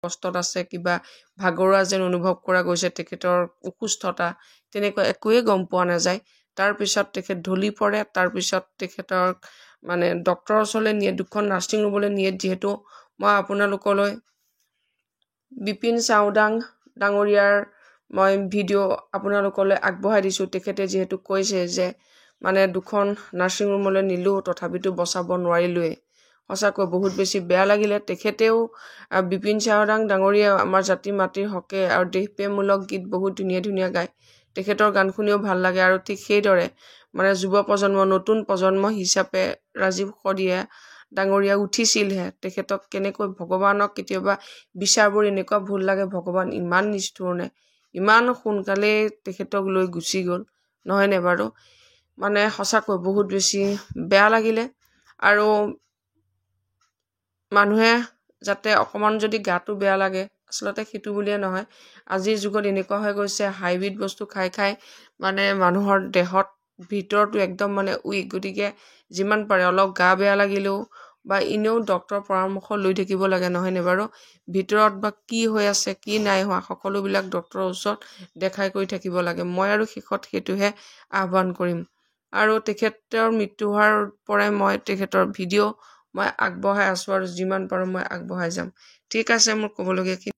কষ্টত আছে কিবা ভাগৰুৱা যেন অনুভৱ কৰা গৈছে তেখেতৰ অসুস্থতা তেনেকুৱা একোৱে গম পোৱা নাযায় তাৰপিছত তেখেত ঢলি পৰে তাৰপিছত তেখেতৰ মানে ডক্টৰৰ ওচৰলৈ নিয়ে দুখন নাৰ্ছিং ৰুমলৈ নিয়ে যিহেতু মই আপোনালোকলৈ বিপিন চাওডাং ডাঙৰীয়াৰ মই ভিডিঅ' আপোনালোকলৈ আগবঢ়াই দিছোঁ তেখেতে যিহেতু কৈছে যে মানে দুখন নাৰ্ছিং ৰুমলৈ নিলো তথাপিতো বচাব নোৱাৰিলোৱে সঁচাকৈ বহুত বেছি বেয়া লাগিলে তেখেতেও বিপিন চাওডাং ডাঙৰীয়া আমাৰ জাতি মাতৃৰ হকে আৰু দেশপ্ৰেমমূলক গীত বহুত ধুনীয়া ধুনীয়া গায় তেখেতৰ গান শুনিও ভাল লাগে আৰু ঠিক সেইদৰে মানে যুৱ প্ৰজন্ম নতুন প্ৰজন্ম হিচাপে ৰাজীৱ শদিয়া ডাঙৰীয়া উঠিছিলহে তেখেতক কেনেকৈ ভগৱানক কেতিয়াবা বিচাৰবোৰ এনেকুৱা ভুল লাগে ভগৱান ইমান নিষ্ঠুৰ নে ইমান সোনকালে তেখেতক লৈ গুচি গ'ল নহয়নে বাৰু মানে সঁচাকৈ বহুত বেছি বেয়া লাগিলে আৰু মানুহে যাতে অকমান যদি গাটো বেয়া লাগে আচলতে সেইটো বুলিয়ে নহয় আজিৰ যুগত এনেকুৱা হৈ গৈছে হাইব্ৰিড বস্তু খাই খাই মানে মানুহৰ দেহত ভিতৰতো একদম মানে উইক গতিকে যিমান পাৰে অলপ গা বেয়া লাগিলেও বা এনেও ডক্টৰৰ পৰামৰ্শ লৈ থাকিব লাগে নহয়নে বাৰু ভিতৰত বা কি হৈ আছে কি নাই হোৱা সকলোবিলাক ডক্টৰৰ ওচৰত দেখাই কৰি থাকিব লাগে মই আৰু শেষত সেইটোহে আহ্বান কৰিম আৰু তেখেতৰ মৃত্যু হোৱাৰ পৰাই মই তেখেতৰ ভিডিঅ' মই আগবঢ়াই আছোঁ আৰু যিমান পাৰোঁ মই আগবঢ়াই যাম ঠিক আছে মোৰ ক'বলগীয়া